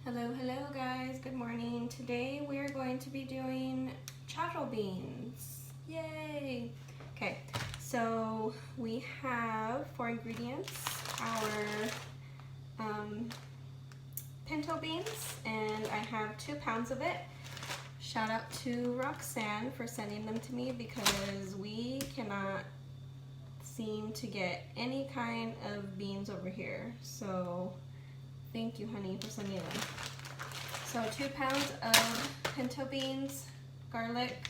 Hello guys, good morning. Today we are going to be doing charro beans. Yay! Okay, so we have for ingredients our pinto beans, and I have 2 pounds of it. Shout out to Roxanne for sending them to me because we cannot seem to get any kind of beans over here. So thank you, honey, for sending them. So 2 pounds of pinto beans, garlic,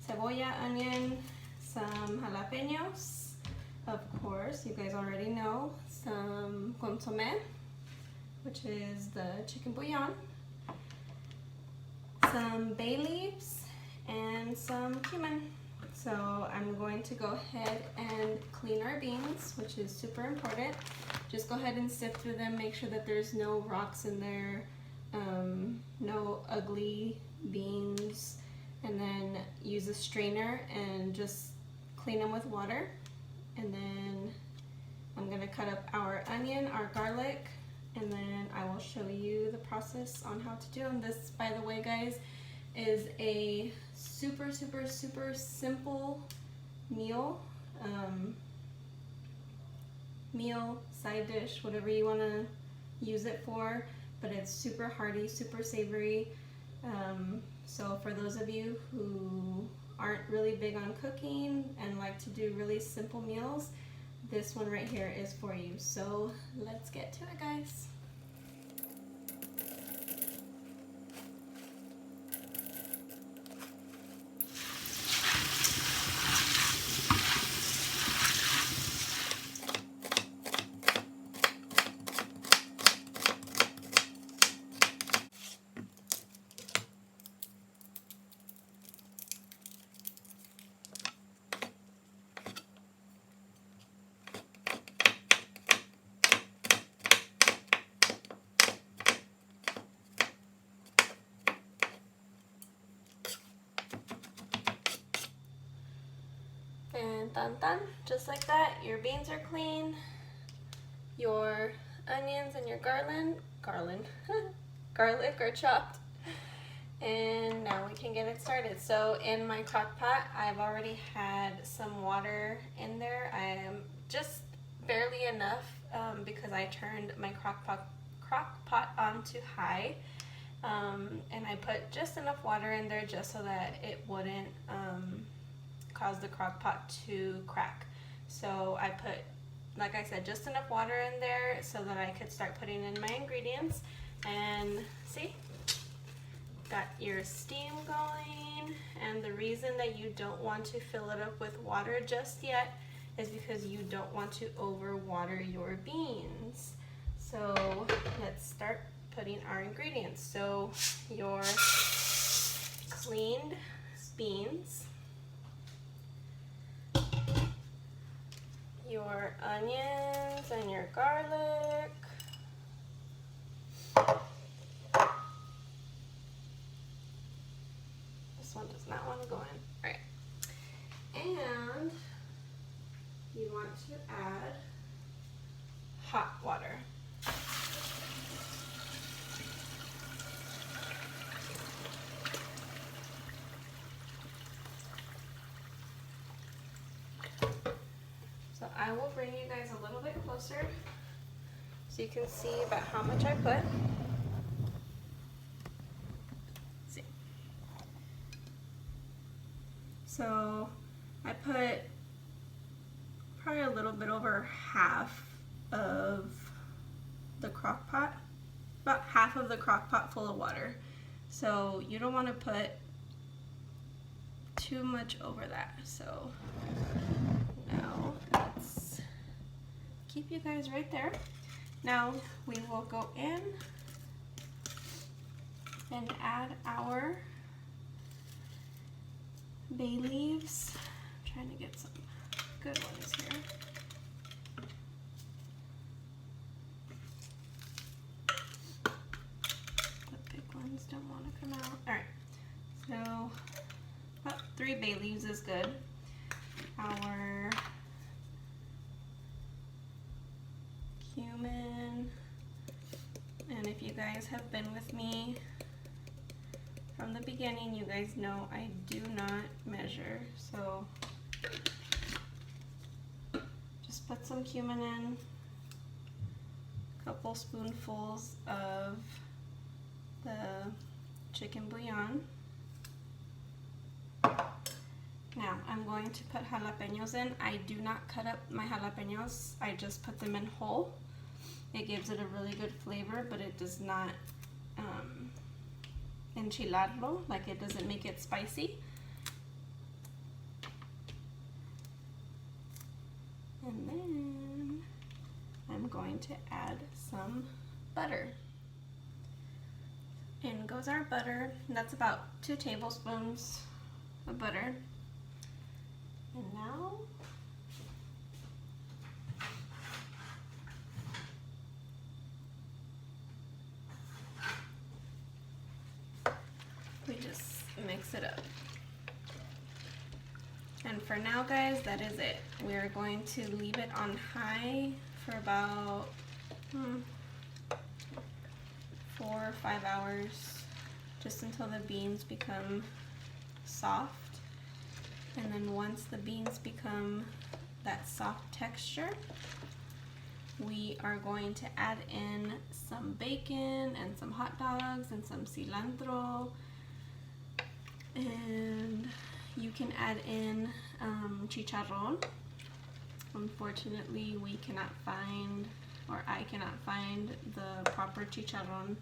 cebolla, onion, some jalapenos, of course, you guys already know, some consomme, which is the chicken bouillon, some bay leaves, and some cumin. So I'm going to go ahead and clean our beans, which is super important. Just go ahead and sift through them, make sure that there's no rocks in there, no ugly beans, and then use a strainer and just clean them with water. And then I'm gonna cut up our onion, our garlic, and then I will show you the process on how to do them. This, by the way, guys, is a super simple meal, side dish, whatever you want to use it for, but it's super hearty, super savory. So for those of you who aren't really big on cooking and like to do really simple meals, this one right here is for you. So let's get to it, guys. And done, just like that, your beans are clean, your onions and your garlic are chopped, and now we can get it started. So in my crock pot, I've already had some water in there. I am just barely enough because I turned my crock pot on to high, and I put just enough water in there just so that it wouldn't cause the crock pot to crack. So I put, like I said, just enough water in there so that I could start putting in my ingredients. And see, got your steam going. And the reason that you don't want to fill it up with water just yet is because you don't want to overwater your beans. So let's start putting our ingredients. So your cleaned beans, your onions and your garlic, this one does not want to go in. All right, and you want to add hot water. So I will bring you guys a little bit closer so you can see about how much I put. See. So I put probably a little bit over half of the crock pot, about half of the crock pot full of water. So you don't want to put too much over that. So now let's keep you guys right there. Now we will go in and add our bay leaves. I'm trying to get some good ones here. The big ones don't want to come out. All right, so about 3 bay leaves is good. Our cumin And if you guys have been with me from the beginning, you guys know I do not measure. So just put some cumin in, a couple spoonfuls of the chicken bouillon. Now I'm going to put jalapenos in. I do not cut up my jalapenos, I just put them in whole. It gives it a really good flavor, but it does not enchilarlo, like it doesn't make it spicy. And then I'm going to add some butter. In goes our butter. That's about 2 tablespoons of butter. And now we just mix it up. And for now, guys, that is it. We are going to leave it on high for about 4 or 5 hours, just until the beans become soft. And then once the beans become that soft texture, we are going to add in some bacon and some hot dogs and some cilantro. And you can add in chicharron. Unfortunately, we cannot find, or I cannot find, the proper chicharron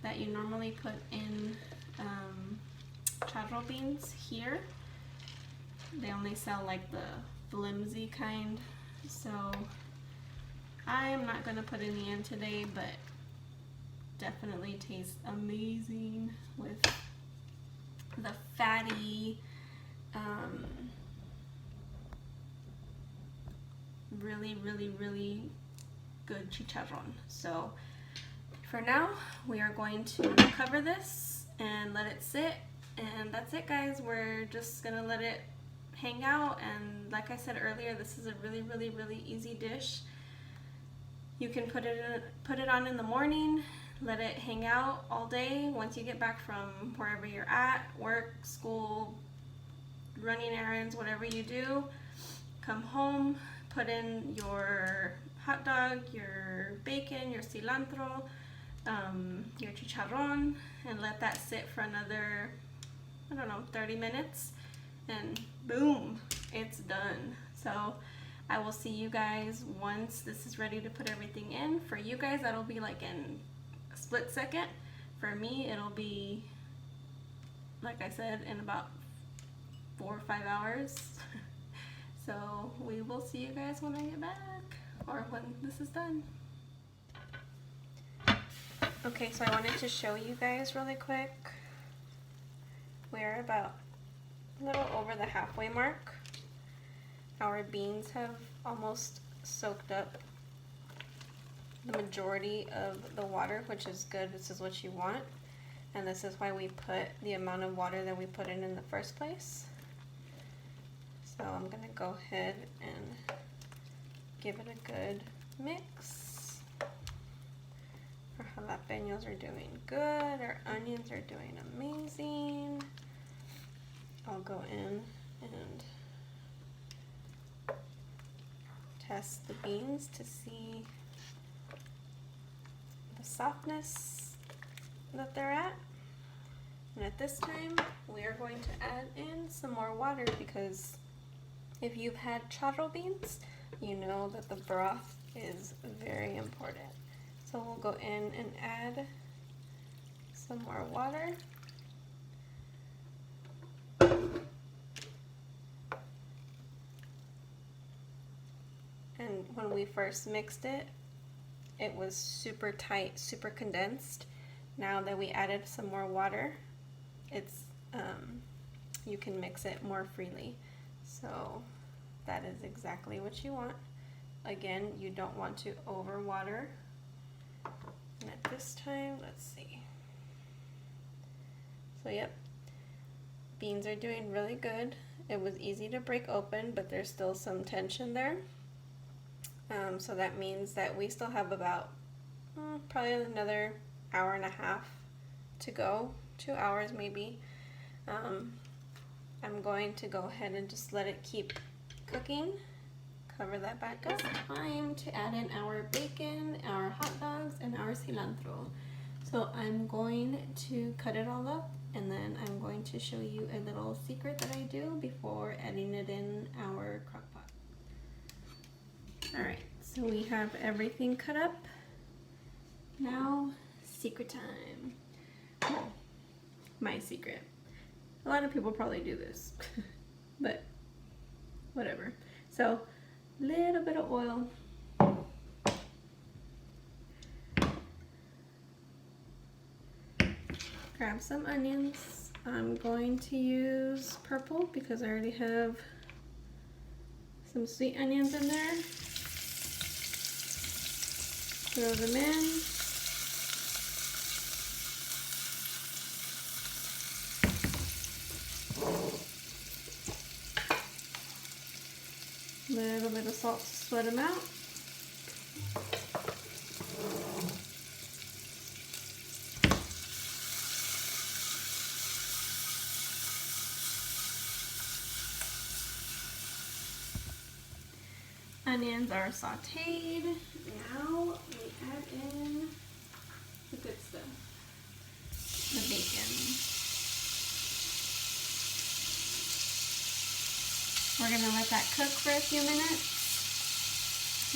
that you normally put in charro beans here. They only sell like the flimsy kind, so I am not going to put any in today, but definitely tastes amazing with the fatty, really good chicharron. So for now, we are going to cover this and let it sit, and that's it, guys. We're just gonna let it hang out, and like I said earlier, this is a really easy dish. You can put it on in the morning, let it hang out all day. Once you get back from wherever you're at, work, school, running errands, whatever you do, come home, put in your hot dog, your bacon, your cilantro, your chicharron, and let that sit for another, I don't know, 30 minutes, and boom, it's done. So I will see you guys once this is ready to put everything in. For you guys, that'll be like in a split second. For me, it'll be, like I said, in about 4 or 5 hours. So we will see you guys when I get back, or when this is done. Okay, so I wanted to show you guys really quick. We're about a little over the halfway mark. Our beans have almost soaked up the majority of the water, which is good. This is what you want, and this is why we put the amount of water that we put in the first place. So I'm gonna go ahead and give it a good mix. Our jalapenos are doing good. Our onions are doing amazing. I'll go in and test the beans to see the softness that they're at. And at this time, we are going to add in some more water, because if you've had charro beans, you know that the broth is very important. So we'll go in and add some more water. And when we first mixed it, it was super tight, super condensed. Now that we added some more water, it's you can mix it more freely. So that is exactly what you want. Again, you don't want to over water. And at this time, let's see. So yep, beans are doing really good. It was easy to break open, but there's still some tension there. So that means that we still have about probably another hour and a half to go, 2 hours maybe. I'm going to go ahead and just let it keep cooking. Cover that back up. It's time to add in our bacon, our hot dogs, and our cilantro. So I'm going to cut it all up, and then I'm going to show you a little secret that I do before adding it in our crock pot. Alright, so we have everything cut up. Now, secret time. Well, my secret. A lot of people probably do this, but whatever. So, little bit of oil. Grab some onions. I'm going to use purple because I already have some sweet onions in there. Throw them in. Little bit of salt to sweat them out. Onions are sauteed. Now we add in the good stuff, the bacon. We're going to let that cook for a few minutes,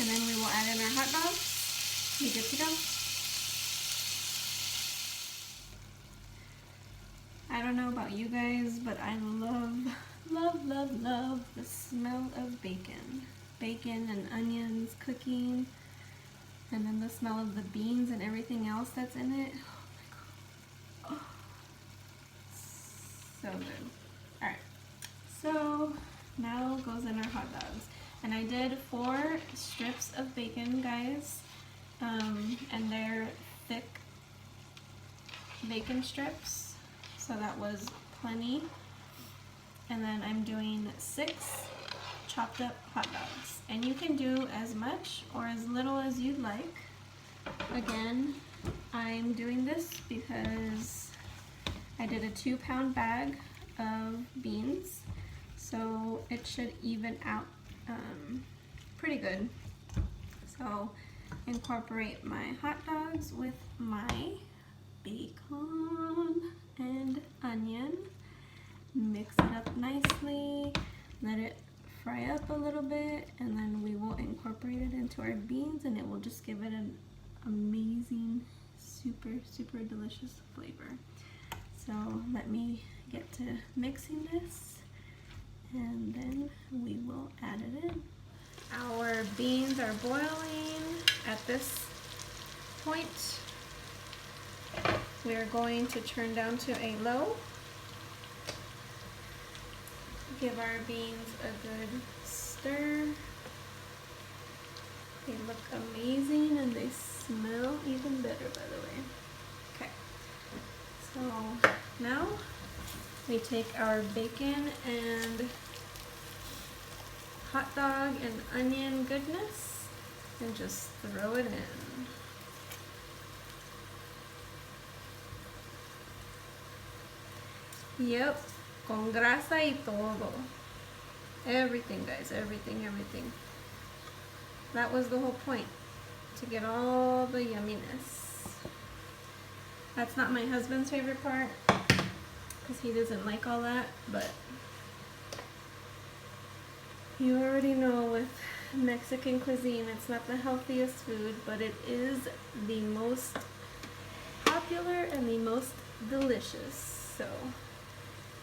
and then we will add in our hot dogs. Be good to go. I don't know about you guys, but I love the smell of bacon. Bacon and onions cooking, and then the smell of the beans and everything else that's in it. Oh my god. Oh. So good. Alright, so now goes in our hot dogs. And I did 4 strips of bacon, guys, and they're thick bacon strips, so that was plenty. And then I'm doing 6 chopped up hot dogs, and you can do as much or as little as you'd like. Again, I'm doing this because I did a 2-pound bag of beans, so it should even out pretty good. So incorporate my hot dogs with my bacon and onion, mix it up nicely, let it fry up a little bit, and then we will incorporate it into our beans, and it will just give it an amazing, super delicious flavor. So let me get to mixing this, and then we will add it in. Our beans are boiling. At this point, we are going to turn down to a low. Give our beans a good stir. They look amazing and they smell even better, by the way. Okay, so now we take our bacon and hot dog and onion goodness and just throw it in. Yep. Con grasa y todo. Everything, guys, everything. That was the whole point, to get all the yumminess. That's not my husband's favorite part, because he doesn't like all that, but you already know with Mexican cuisine, it's not the healthiest food, but it is the most popular and the most delicious. So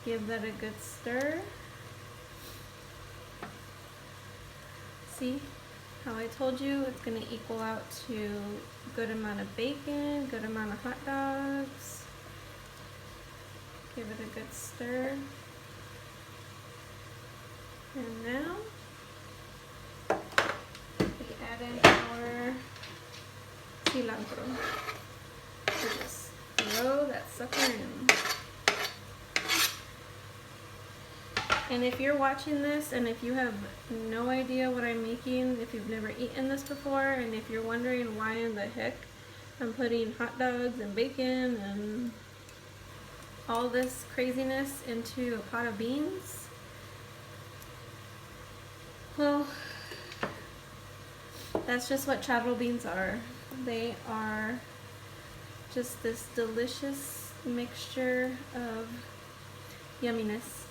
give that a good stir. See how I told you it's going to equal out to good amount of bacon, good amount of hot dogs. Give it a good stir. And now we add in our cilantro. So just throw that sucker in. And if you're watching this and if you have no idea what I'm making, if you've never eaten this before, and if you're wondering why in the heck I'm putting hot dogs and bacon and all this craziness into a pot of beans. Well, that's just what Charro beans are. They are just this delicious mixture of yumminess.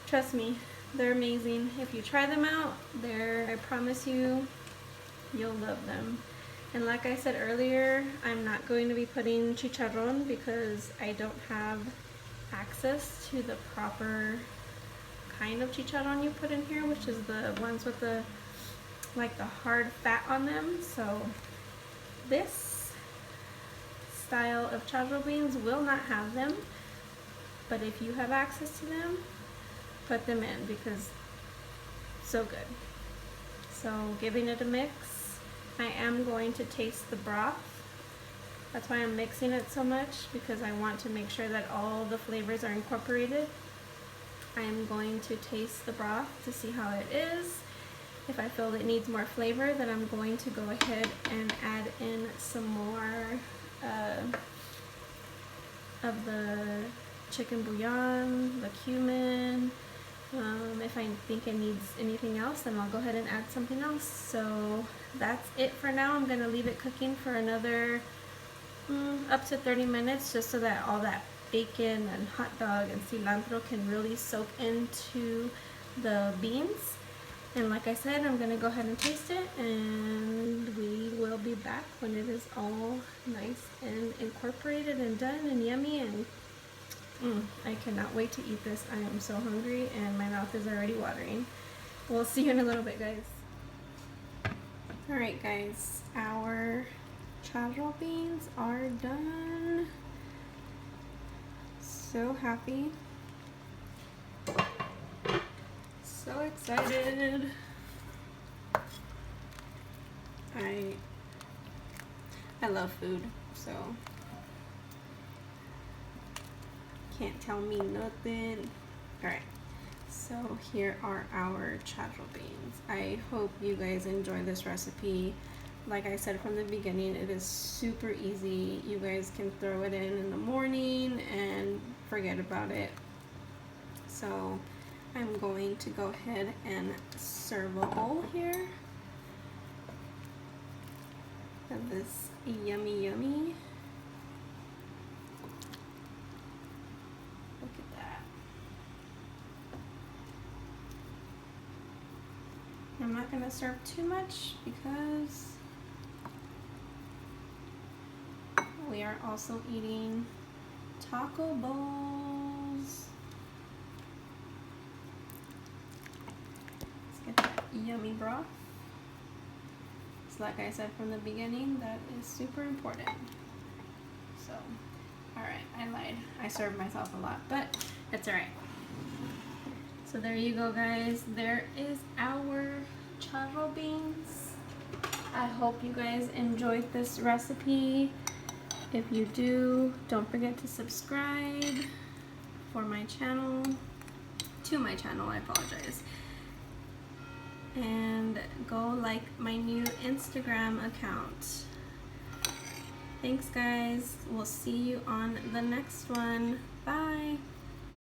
Trust me, they're amazing. If you try them out, I promise you, you'll love them. And like I said earlier, I'm not going to be putting chicharron because I don't have access to the proper kind of chicharron you put in here, which is the ones with the like the hard fat on them. So this style of charro beans will not have them, but if you have access to them, put them in because so good. So giving it a mix. I am going to taste the broth. That's why I'm mixing it so much, because I want to make sure that all the flavors are incorporated. I am going to taste the broth to see how it is. If I feel it needs more flavor, then I'm going to go ahead and add in some more of the chicken bouillon, the cumin. If I think it needs anything else, then I'll go ahead and add something else. So that's it for now. I'm gonna leave it cooking for another up to 30 minutes, just so that all that bacon and hot dog and cilantro can really soak into the beans. And like I said, I'm gonna go ahead and taste it, and we will be back when it is all nice and incorporated and done and yummy. And I cannot wait to eat this. I am so hungry and my mouth is already watering. We'll see you in a little bit, guys. Alright guys, our charro beans are done. So happy. So excited. I love food, so can't tell me nothing. Alright, so here are our charro beans. I hope you guys enjoy this recipe. Like I said from the beginning, it is super easy. You guys can throw it in the morning and forget about it. So I'm going to go ahead and serve a bowl here of this yummy yummy. Look at that. I'm not going to serve too much because we are also eating taco bowls. Let's get that yummy broth. So like I said from the beginning, that is super important. So, alright, I lied. I served myself a lot, but it's alright. So there you go, guys. There is our charro beans. I hope you guys enjoyed this recipe. If you do, don't forget to subscribe for my channel, to my channel, I apologize. And go like my new Instagram account. Thanks guys, we'll see you on the next one. Bye.